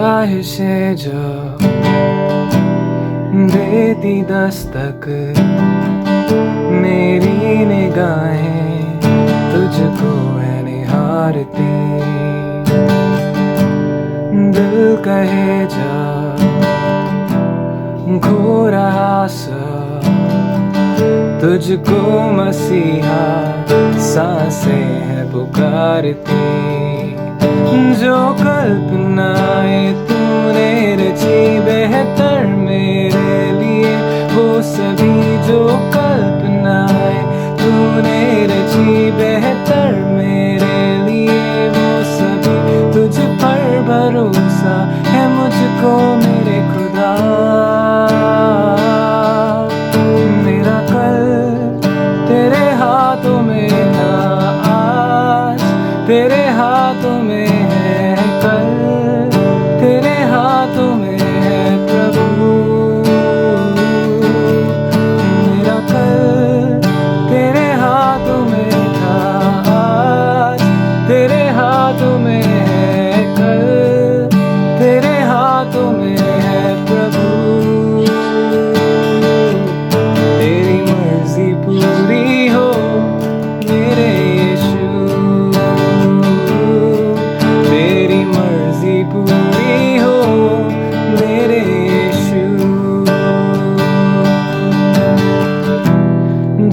ख्वाहिशें जो देती दस्तक, मेरी निगाहें तुझको है निहारती। दिल कहे जा खो रहा सा तुझको मसीहा, सांसें है पुकारती। जो कल्पनाएं तूने रची बेहतर मेरे लिए, वो सभी जो कल्पनाएं तूने रची बेहतर मेरे लिए, वो सभी तुझ पर भरोसा है मुझको मेरे खुदा। मेरा कल तेरे हाथों में था, आज तेरे हाथों में है, कल तेरे हाथों में है प्रभु। मेरा कल तेरे हाथों में था, आज तेरे हाथों में है, कल तेरे हाथों में है प्रभु। तेरी मर्जी पूरी हो मेरे यीशु, तेरी मर्जी पूरी हो मेरे यीशु।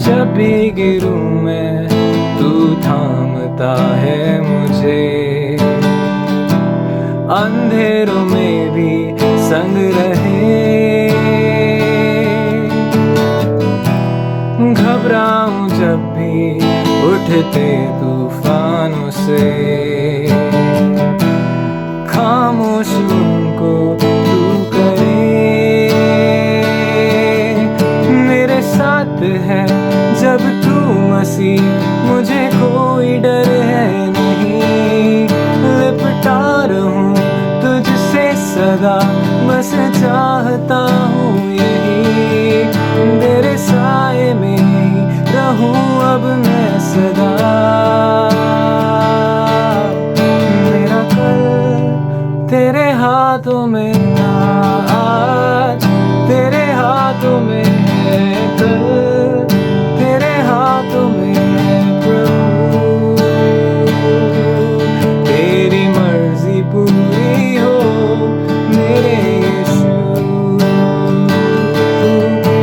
जब भी गिरूं मैं तू थामता है मुझे, अंधेरों में भी संग रहे। घबराऊं जब भी उठते तूफानों से, खामोश उनको तू करे। मेरे साथ है जब तू मसीह, मुझे कोई डर है नहीं। लिपटा रहूं तुझसे सदा, बस चाहता हूँ यही, तेरे साए में ही रहूं अब मैं सदा। मेरा कल तेरे हाथों में था, आज तेरे हाथों में है, कल तेरे हाथों में है प्रभु। तेरी मर्जी पूरी हो मेरे यीशु,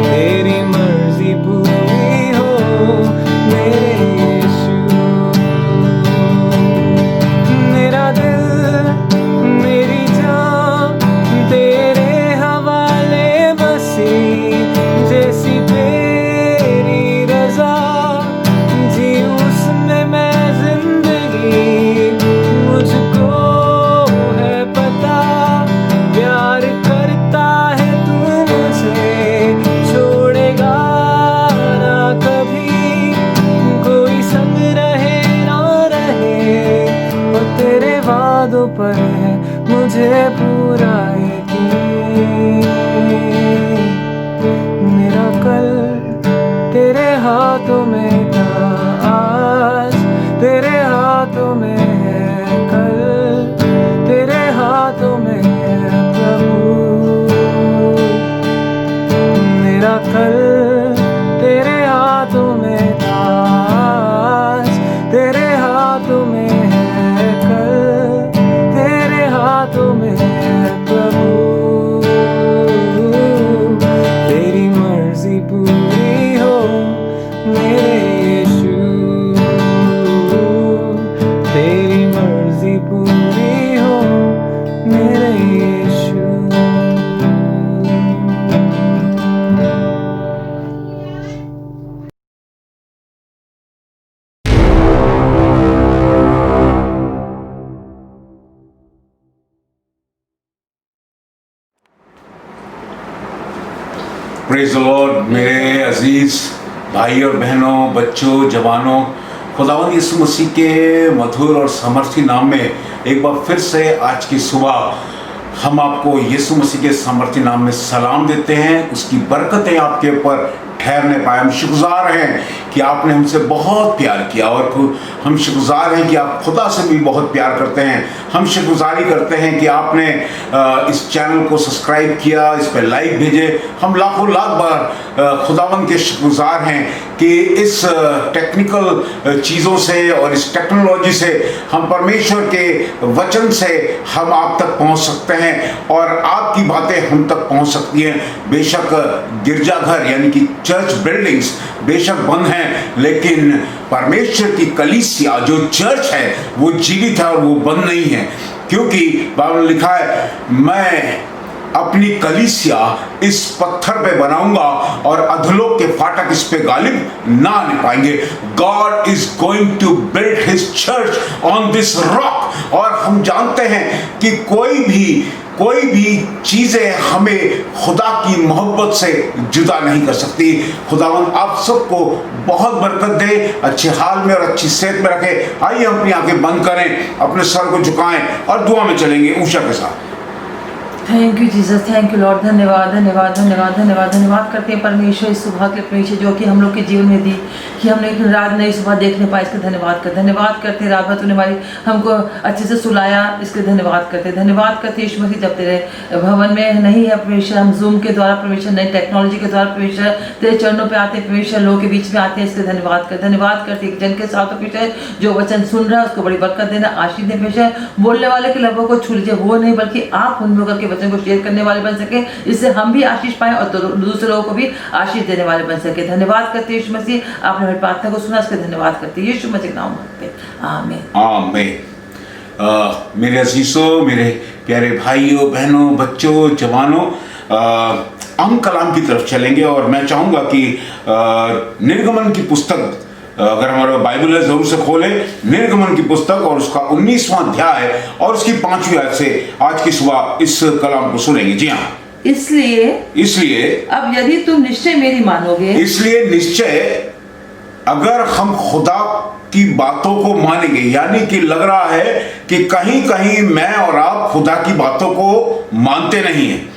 तेरी मर्जी पूरी हो मेरे यीशु। मेरा दिल मेरी जान तेरे हवाले बसी, जैसी तेरी रजा जी उसमें मैं जिंदगी। मुझको है पता प्यार करता है तू मुझे, छोड़ेगा ना कभी, कोई संग रहे ना रहे। और तेरे वादों पर है मुझे पूरा यकीन। मेरा कल तेरे हाथों में था, आज तेरे हाथों में है, कल तेरे हाथों में है प्रभु। मेरा कल तेरे हाथों में था, आज तेरे हाथों में है, कल तेरे हाथों में है प्रभु। तेरी मर्जी पूरी हो मेरे यीशु, तेरी मर्जी पूरी हो मेरे यीशु। Praise the Lord. मेरे अजीज भाई और बहनों, बच्चों, जवानों, खुदावंद यीशु मसीह के मधुर और सामर्थी नाम में एक बार फिर से आज की सुबह हम आपको यीशु मसीह के सामर्थी नाम में सलाम देते हैं। उसकी बरकतें आपके ऊपर ठहरने पाए। हम शुक्रगुजार हैं कि आपने हमसे बहुत प्यार किया और हम शुक्रगुजार हैं कि आप खुदा से भी बहुत प्यार करते हैं। हम शुक्रगुजारी करते हैं कि आपने इस चैनल को सब्सक्राइब किया, इस पर लाइक भेजे। हम लाखों लाख बार खुदावंद के शुक्रगुजार हैं कि इस टेक्निकल चीज़ों से और इस टेक्नोलॉजी से हम परमेश्वर के वचन से हम आप तक पहुंच सकते हैं और आपकी बातें हम तक पहुंच सकती हैं। बेशक गिरजाघर यानी कि चर्च बिल्डिंग्स बेशक बंद हैं, लेकिन परमेश्वर की कलीसिया जो चर्च है वो जीवित है और वो बंद नहीं है, क्योंकि बाइबल में लिखा है, मैं अपनी कलीसिया इस पत्थर पे बनाऊंगा और अधोलोक के फाटक इस पे गालिब ना आने पाएंगे। God is going to build his church on this rock. और हम जानते हैं कि कोई भी चीजें हमें खुदा की मोहब्बत से जुदा नहीं कर सकती। खुदावंद आप सबको बहुत बरकत दे, अच्छे हाल में और अच्छी सेहत में रखे। आइए हम अपनी आंखें बंद करें, अपने सर को झुकाएं और दुआ में चलेंगे उषा के साथ। Thank you Jesus, thank you Lord. धन्यवाद धन्यवाद धन्यवाद धन्यवाद धन्यवाद करते हैं परमेश्वर इस सुबह के परमेश्वर जो कि हम लोग के जीवन में दी कि हमने एक रात नई सुबह देखने पाए, इसके धन्यवाद करते हैं। रात भर तूने हमारी हमको अच्छे से सुलाया, इसके धन्यवाद करते यीशु मसीह। जब तेरे भवन में नहीं है परमेश्वर, हम जूम के द्वारा परमेश्वर नई टेक्नोलॉजी के द्वारा परमेश्वर तेरे चरणों पर आते हैं परमेश्वर, लोगों के बीच में आते हैं, इसके धन्यवाद करते एक जन के साथ परमेश्वर जो वचन सुन रहा है उसको बड़ी बरकत देना, आशीष दे परमेश्वर। बोलने वाले के लबों को छू लीजिए, वो नहीं बल्कि आप उनमें होकर के वचन को शेयर करने वाले बन सके, इससे हम भी आशीष पाएं और दूसरे लोगों को भी आशीष देने वाले बन सके। धन्यवाद करते यीशु मसीह, आपने हमारी प्रार्थना को सुना, इसके धन्यवाद करते यीशु मसीह के नाम में आमीन आमीन। मेरे अजीजों, मेरे प्यारे भाइयों बहनों, बच्चों, जवानों, हम कलाम की तरफ चलेंगे और मैं चाहूँगा कि निर्गमन की पुस्तक, अगर हमारा बाइबल है जरूर से खोलें, निर्गमन की पुस्तक और उसका 19वां अध्याय और उसकी 5वीं आयत से आज की सुबह इस कलाम को सुनेंगे। जी हाँ, इसलिए अब यदि तुम निश्चय मेरी मानोगे, इसलिए निश्चय अगर हम खुदा की बातों को मानेंगे, यानी कि लग रहा है कि कहीं कहीं मैं और आप खुदा की बातों को मानते नहीं हैं,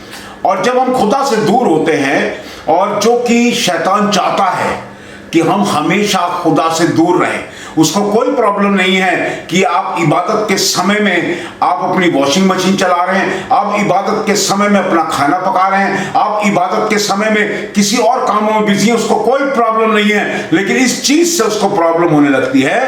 और जब हम खुदा से दूर होते हैं और जो कि शैतान चाहता है कि हम हमेशा खुदा से दूर रहें, उसको कोई प्रॉब्लम नहीं है कि आप इबादत के समय में आप अपनी वॉशिंग मशीन चला रहे हैं, आप इबादत के समय में अपना खाना पका रहे हैं, आप इबादत के समय में किसी और कामों में बिजी हैं, उसको कोई प्रॉब्लम नहीं है। लेकिन इस चीज से उसको प्रॉब्लम होने लगती है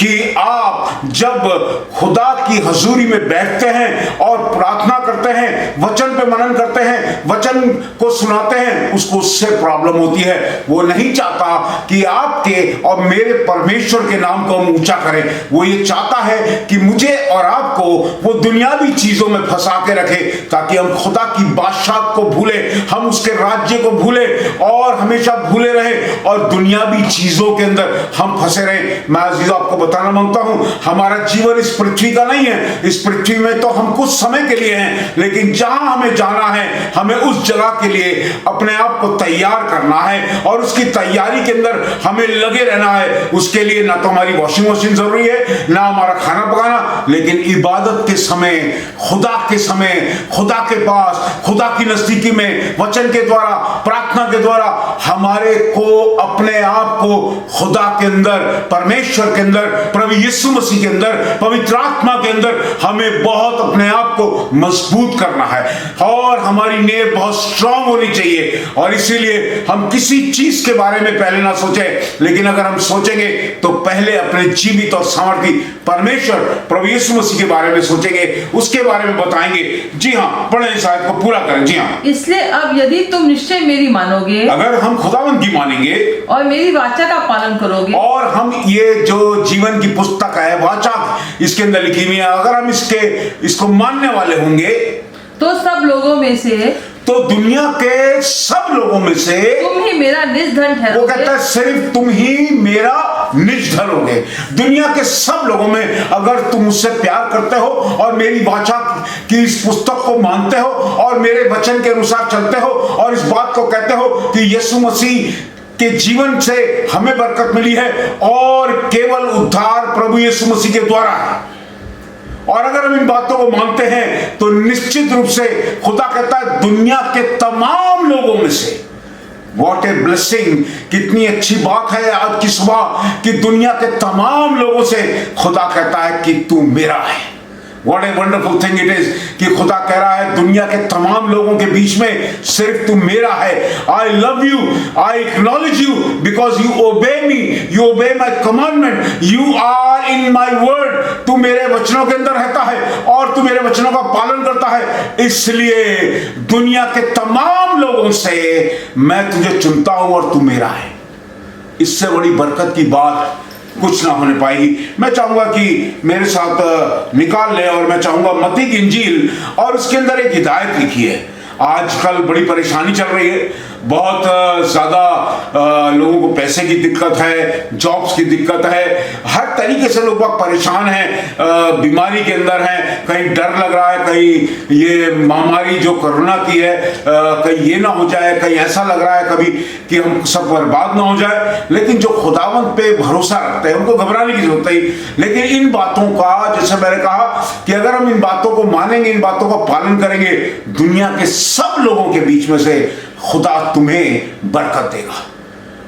कि आप जब खुदा की हजूरी में बैठते हैं और प्रार्थना करते हैं, वचन पे मनन करते हैं, वचन को सुनाते हैं, उसको उससे प्रॉब्लम होती है। वो नहीं चाहता कि आपके और मेरे परमेश्वर के नाम को हम ऊंचा करें। वो ये चाहता है कि मुझे और आपको वो दुनियावी चीजों में फंसा के रखे, ताकि हम खुदा की बादशाह को भूले, हम उसके राज्य को भूले और हमेशा भूले रहे और दुनियावी चीजों के अंदर हम फंसे रहे। मैं अजीजों आपको बताना मांगता हूं, हमारा जीवन इस पृथ्वी का नहीं है। इस पृथ्वी में तो हम कुछ समय के लिए हैं, लेकिन जहां हमें जाना है, हमें उस जगह के लिए अपने आप को तैयार करना है और उसकी तैयारी के अंदर हमें लगे रहना है। उसके लिए ना तो हमारी वॉशिंग मशीन जरूरी है, ना हमारा खाना पकाना, लेकिन इबादत के समय, खुदा के समय, खुदा के पास, खुदा की नजदीकी में वचन के द्वारा, प्रार्थना के द्वारा हमारे को अपने आप को खुदा के अंदर, परमेश्वर के अंदर, प्रभु यीशु मसीह के अंदर, पवित्र आत्मा के अंदर हमें बहुत अपने आप को मजबूत करना है और हमारी नींव बहुत स्ट्रांग होनी चाहिए। और इसीलिए हम किसी चीज के बारे में पहले ना सोचें, लेकिन अगर हम सोचेंगे तो पहले अपने जीवित और सामर्थी परमेश्वर प्रभु यीशु मसीह के बारे में सोचेंगे, उसके बारे में बताएंगे। जी हाँ, पढ़े इस आयत को पूरा करें। जी हाँ, इसलिए अब यदि तुम निश्चय मेरी मानोगे, अगर हम खुदावंद की मानेंगे और मेरी वाचा का पालन करोगे, और हम ये जो जीवन की पुस्तक है, वाचा इसके अंदर लिखी हुई है, अगर हम इसको मानने वाले होंगे तो सब लोगों में से, तो दुनिया के सब लोगों में से तुम ही मेरा निज धन ठहरोगे। वो कहता है सिर्फ तुम ही मेरा निज धन होगे। दुनिया के सब लोगों में अगर तुम मुझसे प्यार करते हो और मेरी वाचा की इस पुस्तक को मानते हो और मेरे वचन के अनुसार चलते हो और इस बात को कहते हो कि यीशु मसीह के जीवन से हमें बरकत मिली है और केवल उद्धार प्रभु यीशु मसीह के द्वारा है, और अगर हम इन बातों को मानते हैं तो निश्चित रूप से खुदा कहता है दुनिया के तमाम लोगों में से What a blessing! कितनी अच्छी बात है आज की सुबह कि दुनिया के तमाम लोगों से खुदा कहता है कि तू मेरा है। What a wonderful thing it is कि खुदा कह रहा है दुनिया के तमाम लोगों के बीच में सिर्फ तू मेरा है। I love you, I acknowledge you because you obey me, you obey my commandment, you are in my word। तू मेरे वचनों के अंदर रहता है और तू मेरे वचनों का पालन करता है, इसलिए दुनिया के तमाम लोगों से मैं तुझे चुनता हूं और तू मेरा है। इससे बड़ी बरकत की बात कुछ ना होने पाएगी। मैं चाहूंगा कि मेरे साथ निकाल ले और मैं चाहूंगा मत्ती की इंजील और उसके अंदर एक हिदायत लिखी है। आजकल बड़ी परेशानी चल रही है, बहुत ज़्यादा लोगों को पैसे की दिक्कत है, जॉब्स की दिक्कत है, हर तरीके से लोग बहुत परेशान हैं, बीमारी के अंदर हैं, कहीं डर लग रहा है, कहीं ये महामारी जो कोरोना की है कहीं ये ना हो जाए, कहीं ऐसा लग रहा है कभी कि हम सब बर्बाद ना हो जाए। लेकिन जो खुदावंत पे भरोसा रखते हैं उनको घबराने की जरूरत नहीं। लेकिन इन बातों का, जैसे मैंने कहा कि अगर हम इन बातों को मानेंगे, इन बातों का पालन करेंगे, दुनिया के सब लोगों के बीच में से खुदा तुम्हें बरकत देगा।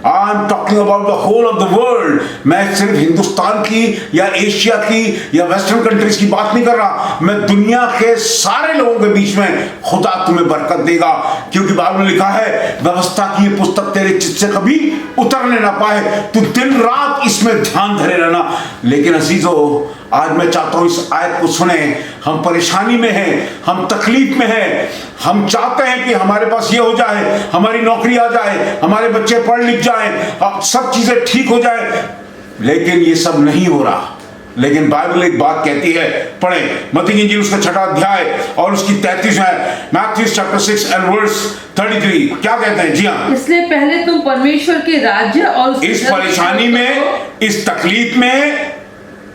I am talking about the whole of the world. मैं सिर्फ हिंदुस्तान की या एशिया की या वेस्टर्न कंट्रीज की बात नहीं कर रहा, मैं दुनिया के सारे लोगों के बीच में खुदा तुम्हें बरकत देगा। क्योंकि बाइबल में लिखा है व्यवस्था की ये पुस्तक तेरे चित्त से कभी उतरने ना पाए, तू दिन रात इसमें ध्यान धरे रहना। लेकिन अजीजों, आज मैं चाहता हूं इस आयत को सुने। हम परेशानी में हैं, हम तकलीफ में हैं, हम चाहते हैं कि हमारे पास ये हो जाए, हमारी नौकरी आ जाए, हमारे बच्चे पढ़ लिख जाएं, सब चीजें ठीक हो जाए, लेकिन ये सब नहीं हो रहा। लेकिन बाइबल एक बात कहती है, पढ़ें मत्ती की इंजील उसका 6वां अध्याय और उसकी 33 है, मैथ्यू चैप्टर 6 एंड वर्स 33। क्या कहते हैं? जी हाँ, इसलिए पहले तुम परमेश्वर के राज्य और इस परेशानी में, इस तकलीफ में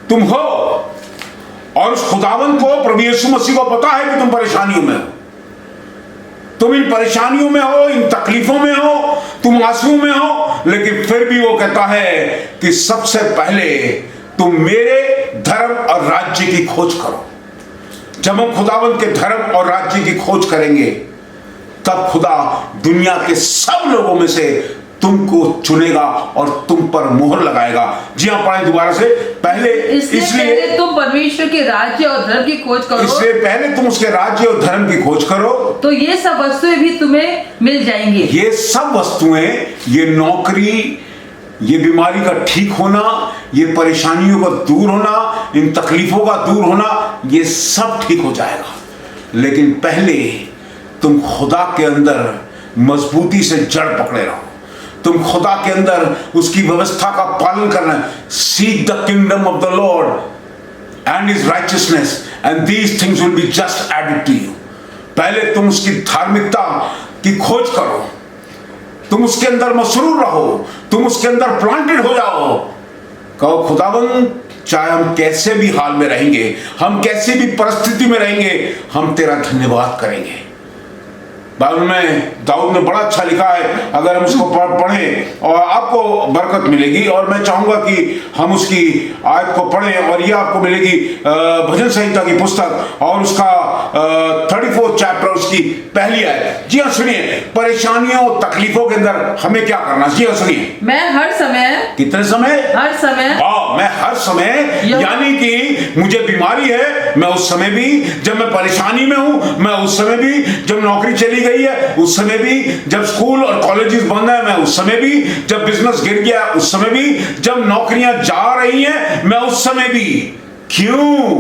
तुम हो और उस खुदावंत को, प्रभु यीशु मसीह को पता है कि तुम परेशानियों में हो, तुम इन परेशानियों में हो, इन तकलीफों में हो, तुम आंसुओं में हो, लेकिन फिर भी वो कहता है कि सबसे पहले तुम मेरे धर्म और राज्य की खोज करो। जब हम खुदावंत के धर्म और राज्य की खोज करेंगे तब खुदा दुनिया के सब लोगों में से तुमको चुनेगा और तुम पर मोहर लगाएगा। जी हाँ, पढ़ें दोबारा से। पहले इसलिए तुम परमेश्वर के राज्य और धर्म की खोज करो, इसलिए पहले तुम उसके राज्य और धर्म की खोज करो, तो ये सब वस्तुएं भी तुम्हें मिल जाएंगी। ये सब वस्तुएं, ये नौकरी, ये बीमारी का ठीक होना, ये परेशानियों का दूर होना, इन तकलीफों का दूर होना, ये सब ठीक हो जाएगा। लेकिन पहले तुम खुदा के अंदर मजबूती से जड़ पकड़े रहो, तुम खुदा के अंदर उसकी व्यवस्था का पालन करना। Seek the kingdom of the Lord and his righteousness and these things will be just added to you. पहले तुम उसकी धार्मिकता की खोज करो, तुम उसके अंदर मसरूर रहो, तुम उसके अंदर प्लांटेड हो जाओ। कहो खुदावंद, चाहे हम कैसे भी हाल में रहेंगे, हम कैसे भी परिस्थिति में रहेंगे, हम तेरा धन्यवाद करेंगे। बाइबल में दाऊद ने बड़ा अच्छा लिखा है, अगर हम उसको पढ़ें और आपको बरकत मिलेगी। और मैं चाहूंगा कि हम उसकी आयत को पढ़ें और ये आपको मिलेगी भजन संहिता की पुस्तक और उसका 34 चैप्टर, उसकी पहली आयत। जी हाँ, सुनिए, परेशानियों और तकलीफों के अंदर हमें क्या करना। जी हाँ, सुनिए, मैं हर समय, कितने समय? हर समय, मैं हर समय, यानी कि मुझे बीमारी है, मैं उस समय भी, जब मैं परेशानी में हूं मैं उस समय भी, जब नौकरी चली गई है उस समय भी, जब स्कूल और कॉलेजेस बंद है मैं उस समय भी, जब बिजनेस गिर गया उस समय भी, जब नौकरियां जा रही हैं मैं उस समय भी। क्यों?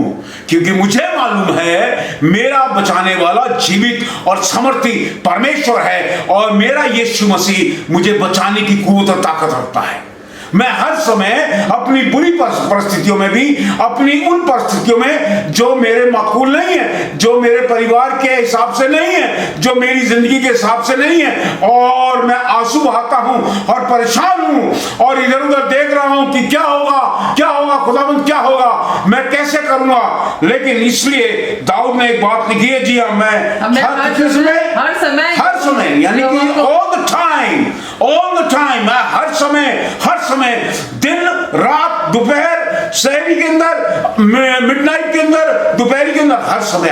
क्योंकि मुझे मालूम है मेरा बचाने वाला जीवित और समर्थी परमेश्वर है और मेरा यीशु मसीह मुझे बचाने की कुव्वत और ताकत रखता है। मैं हर समय अपनी बुरी परिस्थितियों में भी, अपनी उन परिस्थितियों में जो मेरे माकूल नहीं है, जो मेरे परिवार के हिसाब से नहीं है, जो मेरी जिंदगी के हिसाब से नहीं है, और मैं आंसू बहाता हूं और परेशान हूं और इधर उधर देख रहा हूं कि क्या होगा, क्या होगा, खुदावंद क्या होगा, मैं कैसे करूंगा। लेकिन इसलिए दाऊद ने एक बात लिखी है। जी हाँ, मैं हर समय, यानी कि ऑल द टाइम, मैं हर समय, दिन रात दोपहर शहरी के अंदर, मिडनाइट के अंदर, दोपहर के अंदर, हर समय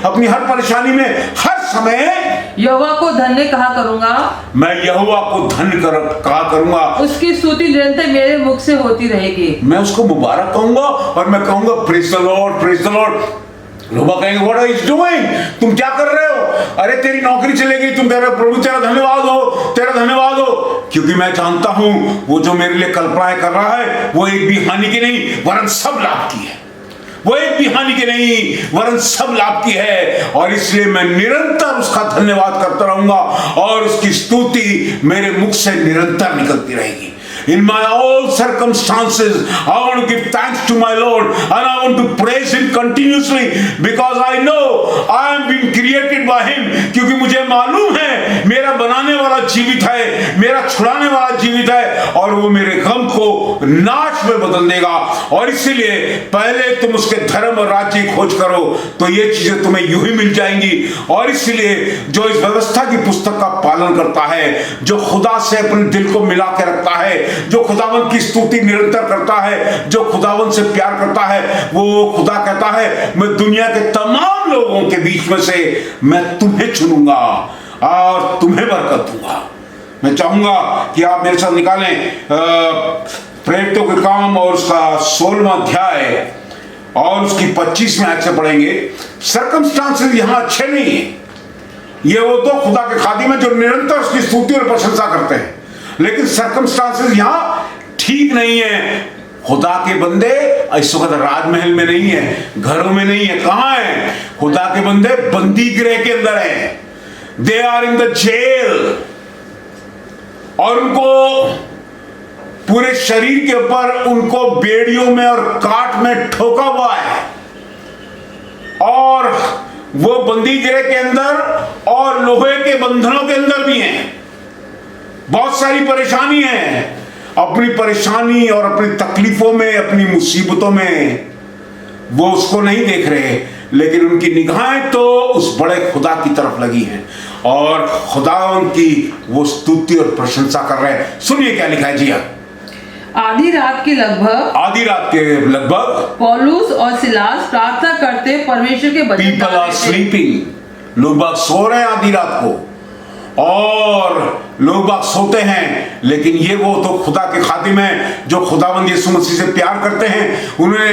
अपनी हर परेशानी में, हर समय यहोवा को धन्य कहा करूंगा, मैं यहोवा को कहा करूंगा, उसकी स्तुति निरंतर मेरे मुख से होती रहेगी। मैं उसको मुबारक कहूंगा और मैं कहूंगा praise the Lord, praise the Lord. लोग कहेंगे व्हाट आर यू डूइंग, तुम क्या कर रहे हो? अरे तेरी नौकरी चले गई, तुम तेरा प्रभु तेरा धन्यवाद हो, क्योंकि मैं जानता हूं वो जो मेरे लिए कल्पनाएं कर रहा है वो एक भी हानि की नहीं वरन सब लाभ की है, वो एक भी हानि की नहीं वरन सब लाभ की है। और इसलिए मैं निरंतर उसका धन्यवाद करता रहूंगा और उसकी स्तुति मेरे मुख से निरंतर निकलती रहेगी। In my all circumstances, I want to give thanks to my Lord and I want to praise Him continuously because I know I am being created by Him। क्योंकि मुझे मालूम है मेरा बनाने वाला जीवित है, मेरा छुड़ाने वाला जीवित है और वो मेरे गम को नाश में बदल देगा। और इसीलिए पहले तुम उसके धर्म और राज्य की खोज करो तो ये चीजें तुम्हें यूं ही मिल जाएंगी। और इसलिए जो इस व्यवस्था की पुस्तक का पालन करता है, जो खुदा से अपने दिल को मिला के रखता है, जो खुदावंत की स्तुति निरंतर करता है, जो खुदावंत से प्यार करता है, वो खुदा कहता है मैं दुनिया के तमाम लोगों के बीच में से मैं तुम्हें चुनूंगा और तुम्हें बरकत दूंगा। मैं चाहूंगा कि आप मेरे साथ निकालें प्रेरितों के काम और उसका 16वां अध्याय और उसकी 25वें आयत से पढ़ेंगे। सर्कमस्टांसेस यहां अच्छे नहीं है, ये वो तो खुदा के खादिम है जो निरंतर उसकी स्तुति और प्रशंसा करते हैं, लेकिन सर्कमस्टांसेस यहां ठीक नहीं है। खुदा के बंदे इस वक्त राजमहल में नहीं है, घरों में नहीं है, कहां है? खुदा के बंदे बंदी गृह के अंदर है। They are in the jail और उनको पूरे शरीर के ऊपर उनको बेड़ियों में और काट में ठोका हुआ है और वो बंदी गृह के अंदर और लोहे के बंधनों के अंदर भी हैं। बहुत सारी परेशानी है, अपनी परेशानी और अपनी तकलीफों में, अपनी मुसीबतों में वो उसको नहीं देख रहे, लेकिन उनकी निगाहें तो उस बड़े खुदा की तरफ लगी हैं और खुदा उनकी वो स्तुति और प्रशंसा कर रहे हैं। सुनिए क्या लिखा है जी। आधी रात के लगभग पौलुस और सिलास प्रार्थना करते परमेश्वर के भजन गा पीपल आर स्लीपिंग, लोग बाग सो रहे हैं आधी रात को और लोग बाग सोते हैं, लेकिन ये वो तो खुदा के खादिम हैं जो खुदावंद यीशु मसीह से प्यार करते हैं। उन्होंने,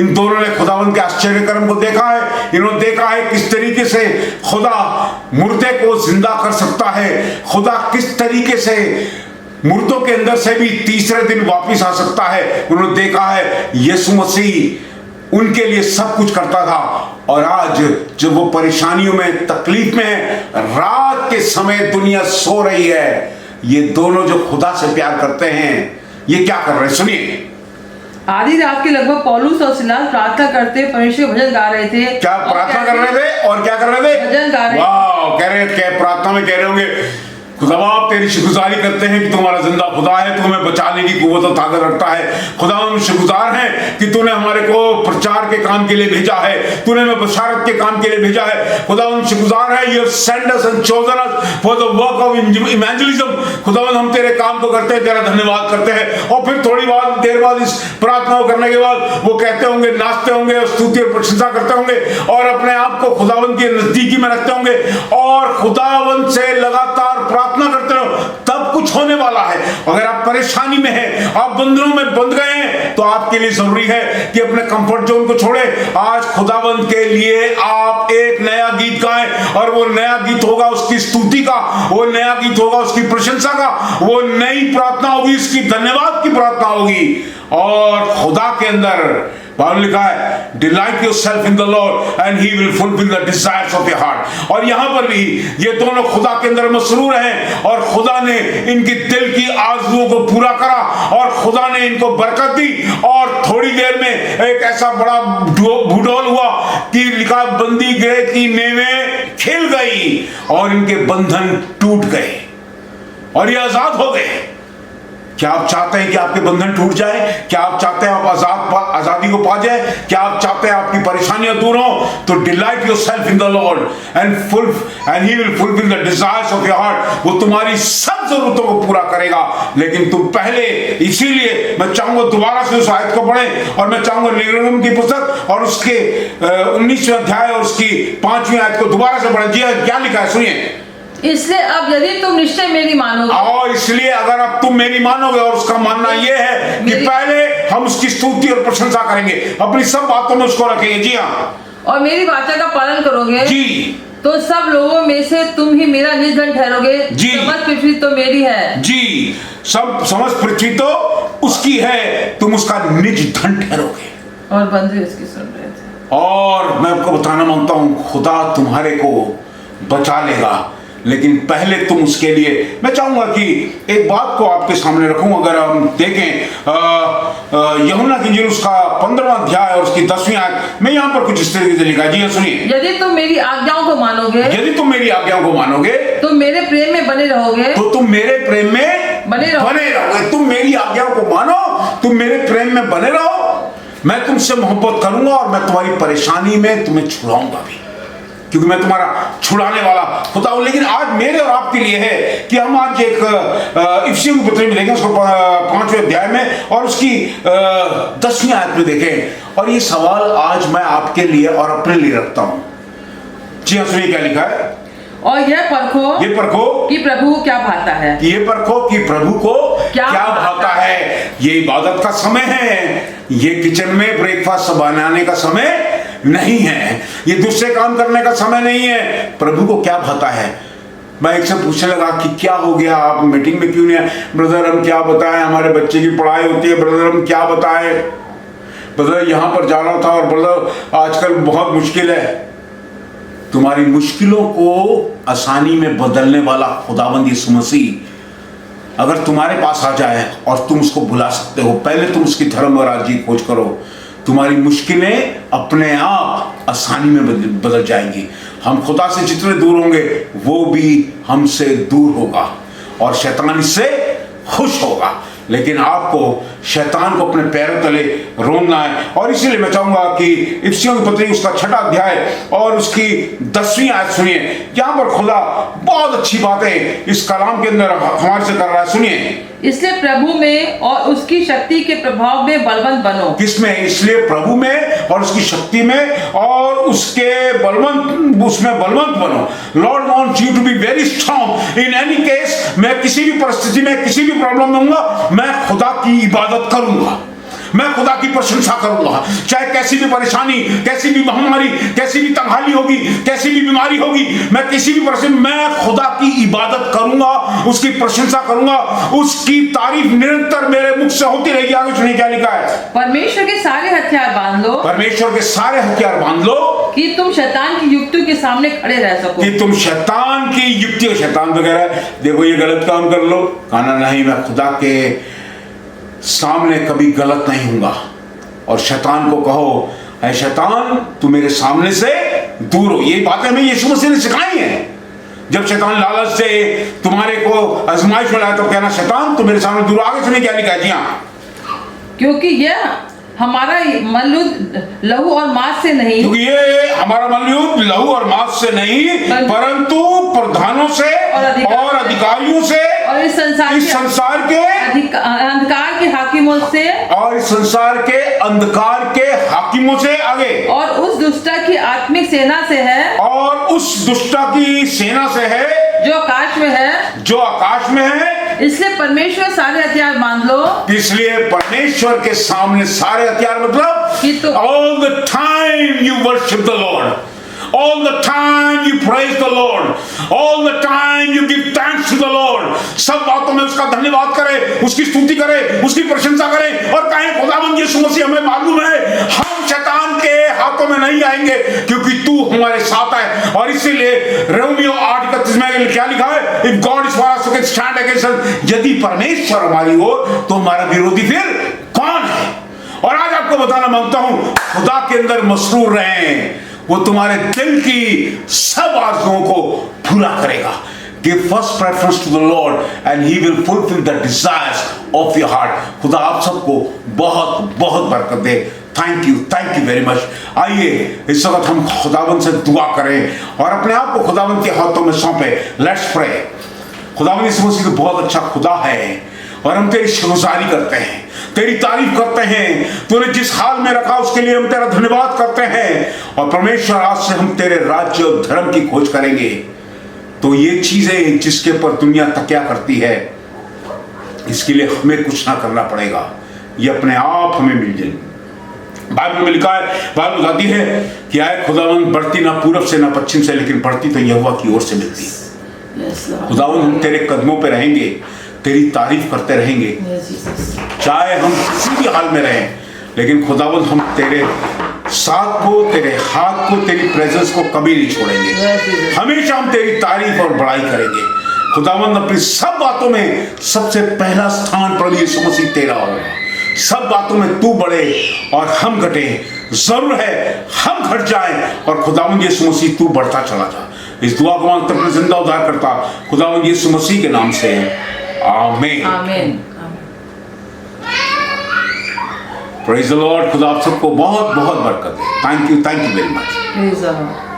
इन दोनों ने खुदावंद के आश्चर्य कर्म को देखा है। इन्होंने देखा है किस तरीके से खुदा मुर्दे को जिंदा कर सकता है, खुदा किस तरीके से मुर्दों के अंदर से भी तीसरे दिन वापस आ सकता है। उन्होंने देखा है यीशु मसीह उनके लिए सब कुछ करता था और आज जब वो परेशानियों में, तकलीफ में है, रात के समय दुनिया सो रही है, ये दोनों जो खुदा से प्यार करते हैं ये क्या कर रहे हैं? सुनिए। आधी रात के लगभग पौलुस और सिलास प्रार्थना करते परमेश्वर के भजन गा रहे थे। क्या प्रार्थना कर रहे थे और क्या कर रहे थे? भजन गा रहे थे। वाह, कह रहे थे प्रार्थना में कह रहे होंगे खुदा आप तेरी शुक्रगुजारी करते हैं कि तुम्हारा जिंदा खुदा है, तुम्हें बचाने की कुव्वत और ताकत रखता है। खुदा हम शुक्रगुजार हैं कि तूने हमारे को प्रचार के काम के लिए भेजा है, तूने हमें बशारत के काम के लिए भेजा है। खुदा हम शुक्रगुजार हैं, you have sent us and chosen us for the work of evangelism। खुदा हम तेरे काम को करते हैं, तेरा धन्यवाद करते हैं। और फिर थोड़ी देर बाद इस प्रार्थना को करने के बाद वो कहते होंगे, नाचते होंगे और स्तुति और प्रशंसा करते होंगे और अपने आप को खुदावंत के नजदीकी में रखते होंगे और खुदावंत से लगातार प्रार्थना करते रहो, तब कुछ होने वाला है। अगर आप परेशानी में हैं, आप बंधनों में बंध गए हैं, तो आपके लिए जरूरी है कि अपने कंफर्ट जोन को छोड़े। आज खुदावंत के लिए आप एक नया गीत गाएं और वो नया गीत होगा उसकी स्तुति का, वो नया गीत होगा उसकी प्रशंसा का, वो नई प्रार्थना होगी, उसकी धन्यवाद की प्रार्थना होगी। और खुदा के अंदर बाइबल लिखा है delight yourself in the Lord and he will fulfil the desires of your heart. और यहां पर भी ये दोनों खुदा के अंदर मसरूर हैं और खुदा ने इनकी दिल की आरज़ुओं को पूरा करा और खुदा ने इनको बरकत दी। और थोड़ी देर में एक ऐसा बड़ा भूडोल हुआ कि लिखा बंदी गृह की नेवें खिल गई और इनके बंधन टूट गए और ये आजाद हो गए। क्या आप चाहते हैं कि आपके बंधन टूट जाए? क्या आप चाहते हैं आप आजादी को पा जाए? क्या आप चाहते हैं आपकी परेशानियां दूर हो? तो delight yourself in the Lord and he will fulfil the desires of your heart. वो तुम्हारी सब जरूरतों को पूरा करेगा। लेकिन तुम पहले, इसीलिए मैं चाहूंगा दोबारा से उस आयत को पढ़ें, और मैं चाहूंगा निर्गमन की पुस्तक और उसके 19वें अध्याय और उसकी 5वीं आयत को दोबारा से पढ़ें। जी क्या लिखा है सुनिए। इसलिए अब यदि तुम निश्चय मेरी मानोगे, और इसलिए अगर अब तुम मेरी मानोगे, और उसका मानना यह है कि पहले हम उसकी स्तुति और प्रशंसा करेंगे, अपनी सब बातों में उसको रखेंगे। जी हाँ, और मेरी वाचा का पालन करोगे जी, तो सब लोगों में से तुम ही मेरा निज धन ठहरोगे। जी। समस्त पृथ्वी तो मेरी है। जी, सब समस्त पृथ्वी तो उसकी है, तुम उसका निज धन ठहरोगे। और बंधु इसकी सुन रहे थे। और मैं आपको बताना मांगता हूं, खुदा तुम्हारे को बचा लेगा, लेकिन पहले तुम उसके लिए। मैं चाहूंगा कि एक बात को आपके सामने रखूं। अगर हम देखें यूहन्ना की इंजील उसका 15वां अध्याय और उसकी 10वीं आयत में, यहां पर कुछ इस तरीके से लिखा है। जी हाँ सुनिए। यदि तुम मेरी आज्ञाओं को मानोगे, यदि तुम मेरी आज्ञाओं को मानोगे, तुम मेरे प्रेम में बने रहोगे, तो तुम मेरे प्रेम में बने रहोगे। तुम मेरी आज्ञाओं को मानो, तुम मेरे प्रेम में बने रहो, मैं तुमसे मोहब्बत करूंगा और मैं तुम्हारी परेशानी में तुम्हें छुड़ाऊंगा भी, क्योंकि मैं तुम्हारा छुड़ाने वाला खुदा हूं। लेकिन आज मेरे और आपके लिए है कि हम आज एक इफिसियों की पत्री में देखें, उसको 5वें अध्याय में और उसकी 10वीं आयत में देखें। और ये सवाल आज मैं आपके लिए और अपने लिए रखता हूं। जी हाँ सुनिए क्या लिखा है। और ये परखो कि प्रभु को क्या भाता है। ये परखो कि प्रभु को क्या भाता है। ये इबादत का समय है, ये किचन में ब्रेकफास्ट बनाने का समय नहीं है, ये दूसरे काम करने का समय नहीं है। प्रभु को क्या भाता है। मैं एक से पूछने लगा कि क्या हो गया, आप मीटिंग में क्यों नहीं आए? ब्रदर हम क्या बताएं, हमारे बच्चे की पढ़ाई होती है। ब्रदर हम क्या बताएं, ब्रदर यहाँ पर जाना था, और ब्रदर आजकल बहुत मुश्किल है। तुम्हारी मुश्किलों को आसानी में बदलने वाला खुदाबंद यीशु मसीह अगर तुम्हारे पास आ जाए और तुम उसको बुला सकते हो, पहले तुम उसकी धर्म और राज्य की खोज करो, तुम्हारी मुश्किलें अपने आप आसानी में बदल जाएंगी। हम खुदा से जितने दूर होंगे वो भी हमसे दूर होगा और शैतान इससे खुश होगा। लेकिन आपको शैतान को अपने पैरों तले रोनना है। और इसीलिए मैं चाहूंगा कि इफिसियों की पत्री उसका 6वां अध्याय और उसकी 10वीं आयत सुनिए। यहाँ पर खुदा बहुत अच्छी बातें इस कलाम के अंदर हमारे से कर रहा है। सुनिए। इसलिए प्रभु में और उसकी शक्ति के प्रभाव में बलवंत बनो। किसमें? इसलिए प्रभु में और उसकी शक्ति में और उसके उसमें बलवंत बनो। Lord wants you to be very strong in any case. मैं किसी भी परिस्थिति में, किसी भी प्रॉब्लम में होऊंगा, मैं खुदा की इबादत करूंगा, मैं खुदा की प्रशंसा करूंगा। चाहे कैसी भी परेशानी, कैसी भी महामारी, कैसी भी तंगहाली होगी, कैसी भी बीमारी होगी, मैं किसी भी परिस्थिति में मैं खुदा की इबादत करूंगा, उसकी प्रशंसा करूंगा, उसकी तारीफ निरंतर मेरे मुख से होती रहेगी। आगे सुनिए क्या लिखा है। परमेश्वर के सारे हथियार बांध लो। परमेश्वर के सारे हथियार बांध लो कि तुम शैतान की युक्तियों के सामने खड़े रह सको। कि तुम शैतान की युक्तियों, शैतान वगैरह देखो ये गलत काम कर लो, कहना नहीं मैं खुदा के सामने कभी गलत नहीं होऊंगा। और शैतान को कहो, ऐ शैतान तू मेरे सामने से दूर हो। ये बातें हमें यीशु मसीह ने सिखाई हैं। जब शैतान लालच से तुम्हारे को आजमाइश में लाए तो कहना शैतान तू मेरे सामने दूर। आगे सुनिए क्या लिखा है। जी हाँ, क्योंकि यह हमारा मल्लयुद्ध लहू और मांस से नहीं, क्योंकि ये हमारा मल्लयुद्ध लहू और मांस से नहीं, परंतु प्रधानों से और अधिकारियों से और इस संसार के अंधकार के हाकिमों से, और इस संसार के अंधकार के हाकिमों से, आगे और उस दुष्टा की आत्मिक सेना से है, और उस दुष्टा की सेना से है जो आकाश में है, जो आकाश में है। इसलिए परमेश्वर सारे हथियार बांध लो। इसलिए परमेश्वर के सामने सारे हथियार मतलब कि तो all the time you worship the Lord, all the time you praise the Lord, all the time you give thanks to the Lord। सब बातों में उसका धन्यवाद करें, उसकी स्तुति करें, उसकी प्रशंसा करें और कहें खुदावंद यीशु मसीह हमें मालूम है हम शैतान के हाथों में नहीं आएंगे क्योंकि तू हमारे साथ है। और इसीलिए रोमियो 8:31 में क्या लिखा है, if God is for us who can stand against us. यदि परमेश्वर हमारी हो तो हमारा विरोधी फिर कौन है। और आज आपको बताना मांगता हूं खुदा के अंदर मसरूर रहें, वो तुम्हारे दिल की सब आरज़ुओं को पूरा करेगा। Give first preference to the Lord and he will fulfil the desires of your heart. खुदा आप सबको बहुत बहुत बरकत दे। Thank you very much. आइए इस वक्त हम खुदावंद से दुआ करें और अपने आप को खुदावंद के हाथों में सौंपे। Let's pray. खुदावंद यीशु मसीह तो बहुत अच्छा खुदा है और हम तेरी शुक्रगुजारी करते हैं, तेरी तारीफ करते हैं। तूने जिस हाल में रखा उसके लिए हम तेरा धन्यवाद करते हैं। और परमेश्वर आज से हम तेरे राज्य और धर्म की खोज करेंगे। तो ये चीजें जिसके ऊपर दुनिया तकिया करती है, इसके लिए हमें कुछ ना करना पड़ेगा, ये अपने आप हमें मिल जाएगी। बाइबल में लिखा है, बाइबल बताती है कि आए खुदावंद बढ़ती ना पूरब से ना पश्चिम से, लेकिन बढ़ती तो यहोवा की ओर से मिलती है। खुदावंद हम तेरे कदमों पे रहेंगे, तेरी तारीफ करते रहेंगे, चाहे हम किसी भी हाल में रहें, लेकिन खुदावंद हम तेरे साथ को, तेरे हाथ को, तेरी प्रेजेंस को कभी नहीं छोड़ेंगे। हमेशा हम तेरी तारीफ और बड़ाई करेंगे। खुदावंद अपनी सब बातों में सबसे पहला स्थान प्रभु यीशु मसीह तेरा होगा। सब बातों में तू बढ़े और हम घटे। जरूर है हम घट जाएं और खुदावंद यीशु मसीह तू बढ़ता चला जा। इस दुआ को मांगते अपने जिंदा उद्धार करता खुदावंद यीशु मसीह के नाम से, आमीन। आमीन। Praise the lord. खुदा आप सबको बहुत बहुत बरकत दे। Thank you very much. Praise the Lord.